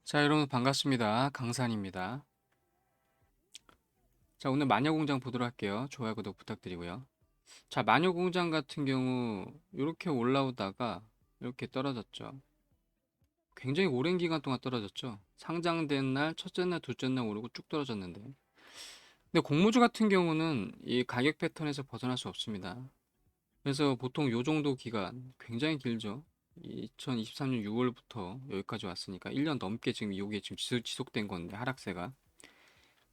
자, 여러분 반갑습니다. 강산입니다. 자, 오늘 마녀공장 보도록 할게요. 좋아요, 구독 부탁드리고요. 자, 마녀공장 같은 경우 이렇게 올라오다가 이렇게 떨어졌죠. 굉장히 오랜 기간 동안 떨어졌죠. 상장된 날, 첫째 날, 둘째 날 오르고 쭉 떨어졌는데. 근데 공모주 같은 경우는 이 가격 패턴에서 벗어날 수 없습니다. 그래서 보통 요 정도 기간 굉장히 길죠. 2023년 6월부터 여기까지 왔으니까 1년 넘게 지금 이게 지금 지속된 건데 하락세가.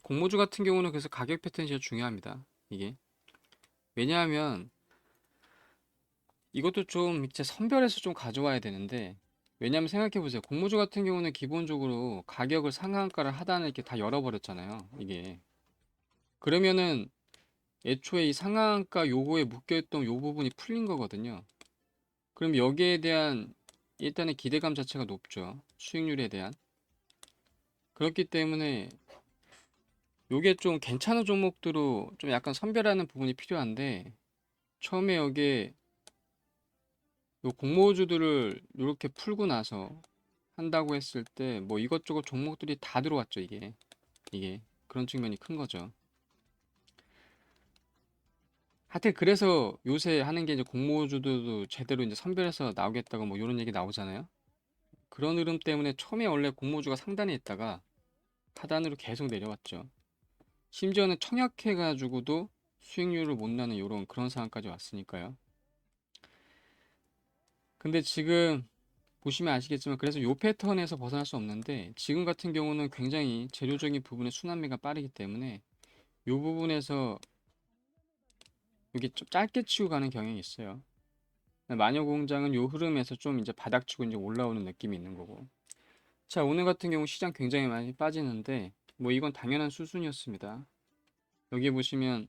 공모주 같은 경우는 그래서 가격 패턴이 제일 중요합니다. 이게. 왜냐하면 이것도 좀 이제 선별해서 좀 가져와야 되는데, 왜냐하면 생각해 보세요. 공모주 같은 경우는 기본적으로 가격을 상한가를 하단을 이렇게 다 열어버렸잖아요. 이게. 그러면은 애초에 이 상한가 요거에 묶여있던 요 부분이 풀린 거거든요. 그럼 여기에 대한 일단은 기대감 자체가 높죠. 수익률에 대한. 그렇기 때문에 요게 좀 괜찮은 종목들로 좀 약간 선별하는 부분이 필요한데, 처음에 여기에 요 공모주들을 이렇게 풀고 나서 한다고 했을 때 뭐 이것저것 종목들이 다 들어왔죠. 이게 그런 측면이 큰 거죠. 하여튼 그래서 요새 하는 게 이제 공모주들도 제대로 이제 선별해서 나오겠다고 뭐 이런 얘기 나오잖아요. 그런 흐름 때문에 처음에 원래 공모주가 상단에 있다가 하단으로 계속 내려왔죠. 심지어는 청약해 가지고도 수익률을 못 나는 요런 그런 상황까지 왔으니까요. 근데 지금 보시면 아시겠지만 그래서 요 패턴에서 벗어날 수 없는데, 지금 같은 경우는 굉장히 재료적인 부분의 순환매가 빠르기 때문에 요 부분에서 이게 좀 짧게 치고 가는 경향이 있어요. 마녀공장은 요 흐름에서 좀 이제 바닥치고 이제 올라오는 느낌이 있는 거고. 자, 오늘 같은 경우 시장 굉장히 많이 빠지는데 뭐 이건 당연한 수순이었습니다. 여기 보시면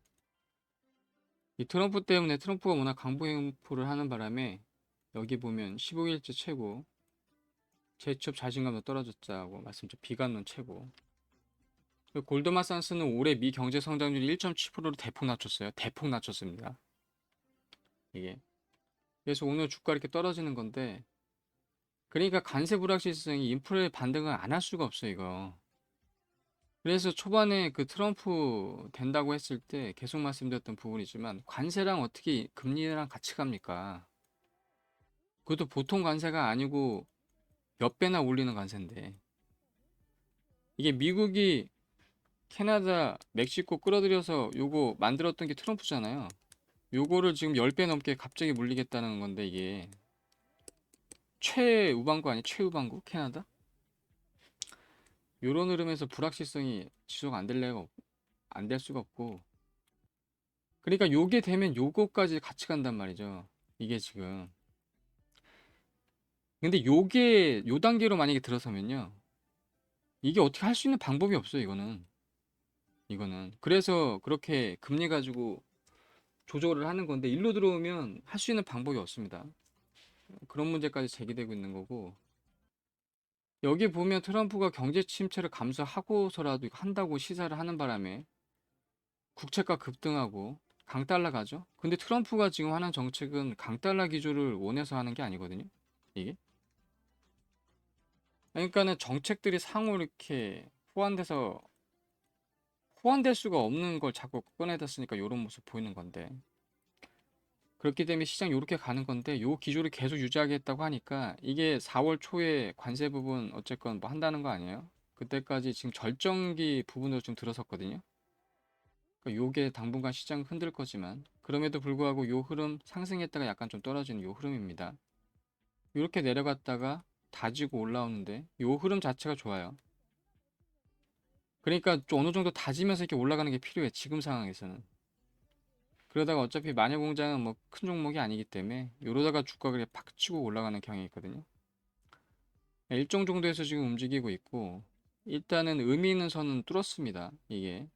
이 트럼프 때문에, 트럼프가 워낙 강보 행보를 하는 바람에 여기 보면 15일째 최고, 재취업 자신감도 떨어졌다고 말씀드렸죠. 비관론 최고. 골드만삭스는 올해 미 경제 성장률이 1.7%로 대폭 낮췄어요. 대폭 낮췄습니다. 이게. 그래서 오늘 주가 이렇게 떨어지는 건데, 그러니까 관세 불확실성이 인플레 반등을 안 할 수가 없어요, 이거. 그래서 초반에 그 트럼프 된다고 했을 때 계속 말씀드렸던 부분이지만, 관세랑 어떻게 금리랑 같이 갑니까? 그것도 보통 관세가 아니고 몇 배나 올리는 관세인데. 이게 미국이 캐나다, 멕시코 끌어들여서 요거 만들었던 게 트럼프잖아요. 요거를 지금 10배 넘게 갑자기 물리겠다는 건데, 이게 최우방구 아니 최우방구 캐나다? 요런 흐름에서 불확실성이 지속 안 될 수가 없고, 그러니까 요게 되면 요거까지 같이 간단 말이죠. 이게 지금. 근데 요게 요 단계로 만약에 들어서면요, 이게 어떻게 할 수 있는 방법이 없어요. 이거는 그래서 그렇게 금리 가지고 조절을 하는 건데, 일로 들어오면 할 수 있는 방법이 없습니다. 그런 문제까지 제기되고 있는 거고, 여기 보면 트럼프가 경제 침체를 감수하고서라도 이거 한다고 시사를 하는 바람에 국채가 급등하고 강달러 가죠. 근데 트럼프가 지금 하는 정책은 강달러 기조를 원해서 하는 게 아니거든요. 이게. 그러니까는 정책들이 상호 이렇게 호환돼서 호환될 수가 없는 걸 자꾸 꺼내다 쓰니까 이런 모습 보이는 건데. 그렇기 때문에 시장 요렇게 가는 건데, 요 기조를 계속 유지하겠다고 하니까 이게 4월 초에 관세 부분 어쨌건 뭐 한다는 거 아니에요? 그때까지 지금 절정기 부분으로 좀 들어섰거든요. 그러니까 요게 당분간 시장 흔들 거지만, 그럼에도 불구하고 요 흐름 상승했다가 약간 좀 떨어지는 요 흐름입니다. 이렇게 내려갔다가 다지고 올라오는데 요 흐름 자체가 좋아요. 그러니까 좀 어느 정도 다지면서 이렇게 올라가는 게 필요해, 지금 상황에서는. 그러다가 어차피 마녀공장은 뭐 큰 종목이 아니기 때문에 이러다가 주가가 그냥 팍 치고 올라가는 경향이 있거든요. 일정 정도에서 지금 움직이고 있고, 일단은 의미 있는 선은 뚫었습니다, 이게.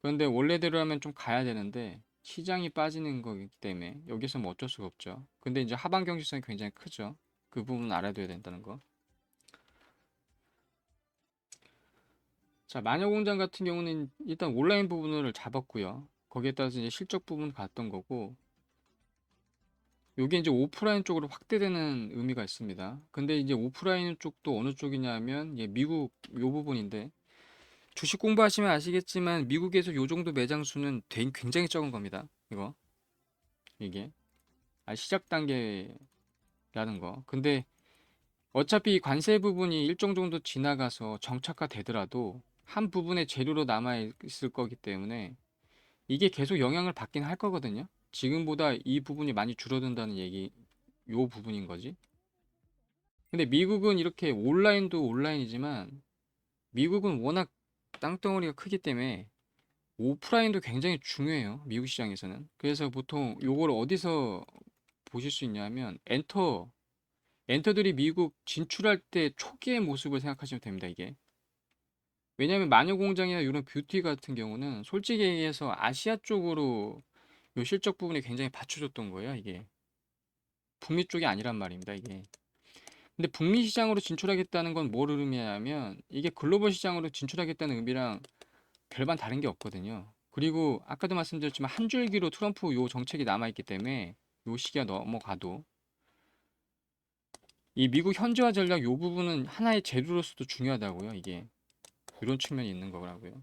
그런데 원래대로 하면 좀 가야 되는데 시장이 빠지는 거기 때문에 여기서 뭐 어쩔 수가 없죠. 근데 이제 하반 경직성이 굉장히 크죠. 그 부분 알아둬야 된다는 거. 자, 마녀공장 같은 경우는 일단 온라인 부분을 잡았고요. 거기에 따라서 이제 실적 부분 갔던 거고, 요게 이제 오프라인 쪽으로 확대되는 의미가 있습니다. 근데 이제 오프라인 쪽도 어느 쪽이냐면 예, 미국 요 부분인데 주식 공부하시면 아시겠지만 미국에서 요 정도 매장 수는 굉장히 적은 겁니다. 이게 시작 단계라는 거. 근데 어차피 관세 부분이 일정 정도 지나가서 정착화 되더라도 한 부분의 재료로 남아 있을 거기 때문에 이게 계속 영향을 받긴 할 거거든요. 지금보다 이 부분이 많이 줄어든다는 얘기, 요 부분인 거지. 근데 미국은 이렇게 온라인도 온라인이지만 미국은 워낙 땅덩어리가 크기 때문에 오프라인도 굉장히 중요해요. 미국 시장에서는. 그래서 보통 요걸 어디서 보실 수 있냐면 엔터들이 미국 진출할 때 초기의 모습을 생각하시면 됩니다, 이게. 왜냐하면 마녀 공장이나 이런 뷰티 같은 경우는 솔직히 얘기해서 아시아 쪽으로 요 실적 부분이 굉장히 받쳐줬던 거예요, 이게. 북미 쪽이 아니란 말입니다, 이게. 근데 북미 시장으로 진출하겠다는 건 뭘 의미하냐면 이게 글로벌 시장으로 진출하겠다는 의미랑 별반 다른 게 없거든요. 그리고 아까도 말씀드렸지만 한 줄기로 트럼프 요 정책이 남아있기 때문에 요 시기가 넘어가도 이 미국 현지화 전략 요 부분은 하나의 재료로서도 중요하다고요. 이게 이런 측면이 있는 거라고요.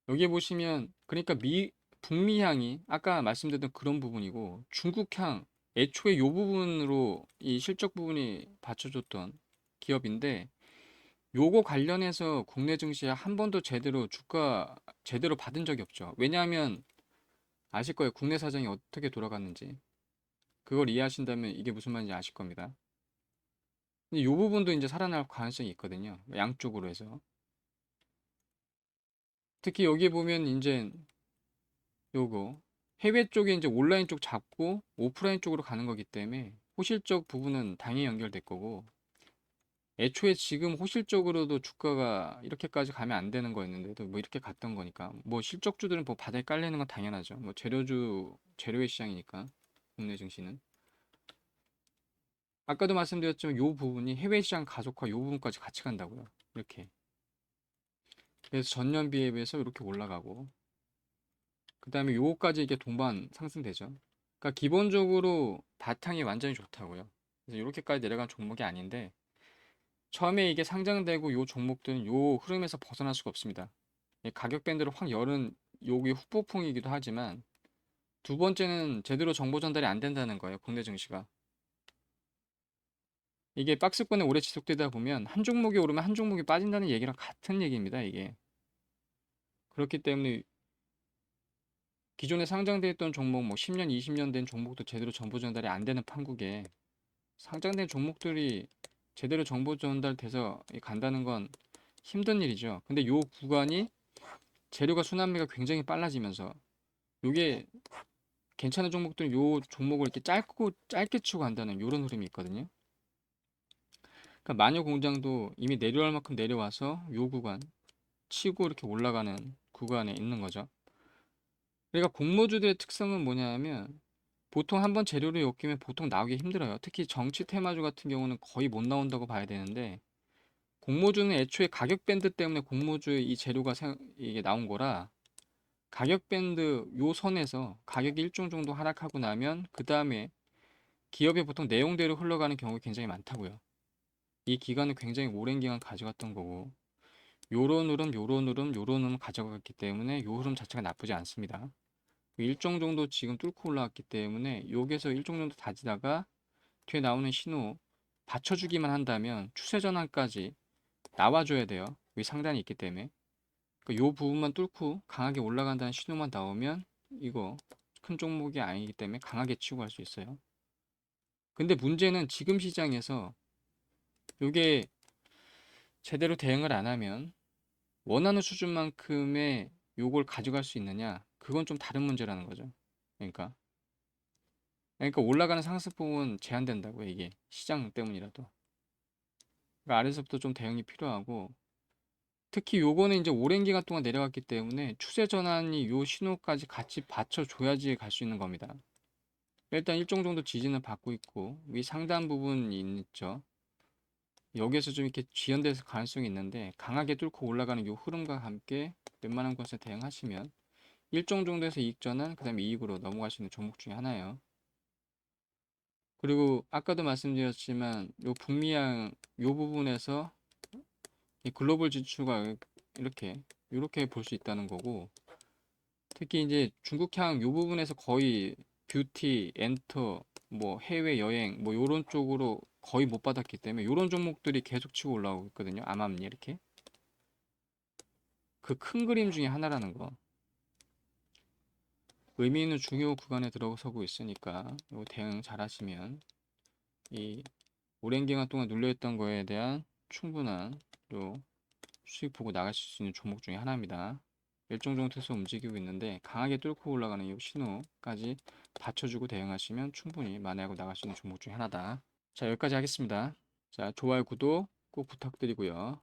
여기에 보시면 그러니까 북미향이 아까 말씀드렸던 그런 부분이고 중국향 애초에 요 부분으로 이 실적 부분이 받쳐줬던 기업인데 요거 관련해서 국내 증시에 한 번도 제대로 주가 제대로 받은 적이 없죠. 왜냐하면 아실 거예요. 국내 사정이 어떻게 돌아갔는지. 그걸 이해하신다면 이게 무슨 말인지 아실 겁니다. 근데 요 부분도 이제 살아날 가능성이 있거든요. 양쪽으로 해서. 특히 여기 보면 이제 요거 해외 쪽에 이제 온라인 쪽 잡고 오프라인 쪽으로 가는 거기 때문에 호실적 부분은 당연히 연결될 거고 애초에 지금 호실적으로도 주가가 이렇게까지 가면 안 되는 거였는데도 뭐 이렇게 갔던 거니까 뭐 실적주들은 뭐 바닥에 깔리는 건 당연하죠. 뭐 재료의 시장이니까 국내 증시는 아까도 말씀드렸지만 요 부분이 해외 시장 가속화 요 부분까지 같이 간다고요. 이렇게 그래서 전년비에 비해서 이렇게 올라가고 그 다음에 요거까지 이게 동반 상승되죠. 그러니까 기본적으로 바탕이 완전히 좋다고요. 그래서 이렇게까지 내려간 종목이 아닌데 처음에 이게 상장되고 요 종목들은 요 흐름에서 벗어날 수가 없습니다. 이 가격 밴드를 확 열은 요게 후폭풍이기도 하지만 두 번째는 제대로 정보 전달이 안 된다는 거예요. 국내 증시가. 이게 박스권에 오래 지속되다 보면 한 종목이 오르면 한 종목이 빠진다는 얘기랑 같은 얘기입니다. 이게. 그렇기 때문에 기존에 상장돼 있던 종목 뭐 10년, 20년 된 종목도 제대로 정보 전달이 안 되는 판국에 상장된 종목들이 제대로 정보 전달돼서 간다는 건 힘든 일이죠. 근데 요 구간이 재료가 순환매가 굉장히 빨라지면서 요게 괜찮은 종목들은 요 종목을 이렇게 짧게 치고 간다는 요런 흐름이 있거든요. 그러니까 마녀 공장도 이미 내려올 만큼 내려와서 요 구간 치고 이렇게 올라가는 구간에 있는 거죠. 그러니까 공모주들의 특성은 뭐냐면 보통 한번 재료를 엮이면 보통 나오기 힘들어요. 특히 정치 테마주 같은 경우는 거의 못 나온다고 봐야 되는데 공모주는 애초에 가격 밴드 때문에 공모주의 이 재료가 이게 나온 거라 가격 밴드 요 선에서 가격이 일정 정도 하락하고 나면 그 다음에 기업이 보통 내용대로 흘러가는 경우가 굉장히 많다고요. 이 기간은 굉장히 오랜 기간 가져갔던 거고 요런 흐름 가져갔기 때문에 요 흐름 자체가 나쁘지 않습니다. 일정 정도 지금 뚫고 올라왔기 때문에 여기서 일정 정도 다지다가 뒤에 나오는 신호 받쳐주기만 한다면 추세 전환까지 나와줘야 돼요. 위 상단이 있기 때문에. 그러니까 요 부분만 뚫고 강하게 올라간다는 신호만 나오면 이거 큰 종목이 아니기 때문에 강하게 치고 갈 수 있어요. 근데 문제는 지금 시장에서 이게 제대로 대응을 안 하면 원하는 수준만큼의 요걸 가져갈 수 있느냐? 그건 좀 다른 문제라는 거죠. 그러니까 올라가는 상승폭은 제한된다고요, 이게. 시장 때문이라도. 그러니까 아래서부터 좀 대응이 필요하고 특히 요거는 이제 오랜 기간 동안 내려갔기 때문에 추세 전환이 요 신호까지 같이 받쳐줘야지 갈 수 있는 겁니다. 일단 일정 정도 지지는 받고 있고 위 상단 부분이 있죠. 여기에서 좀 이렇게 지연돼서 가능성이 있는데 강하게 뚫고 올라가는 요 흐름과 함께 웬만한 것에 대응하시면 일정 정도에서 이익 전환, 그 다음에 이익으로 넘어갈 수 있는 종목 중에 하나예요. 그리고 아까도 말씀드렸지만 요 북미양 요 부분에서 이 글로벌 지수가 이렇게 볼 수 있다는 거고, 특히 이제 중국향 요 부분에서 거의 뷰티, 엔터, 뭐 해외 여행 뭐 요런 쪽으로 거의 못 받았기 때문에 요런 종목들이 계속 치고 올라오고 있거든요. 암암리 이렇게. 그 큰 그림 중에 하나라는 거. 의미 있는 중요 구간에 들어서고 있으니까 요 대응 잘 하시면 이 오랜 기간 동안 눌려있던 거에 대한 충분한 요 수익 보고 나가실 수 있는 종목 중에 하나입니다. 일정 정도에서 움직이고 있는데 강하게 뚫고 올라가는 이 신호까지 받쳐주고 대응하시면 충분히 만회하고 나갈 수 있는 종목 중에 하나다. 자, 여기까지 하겠습니다. 자, 좋아요, 구독 꼭 부탁드리고요.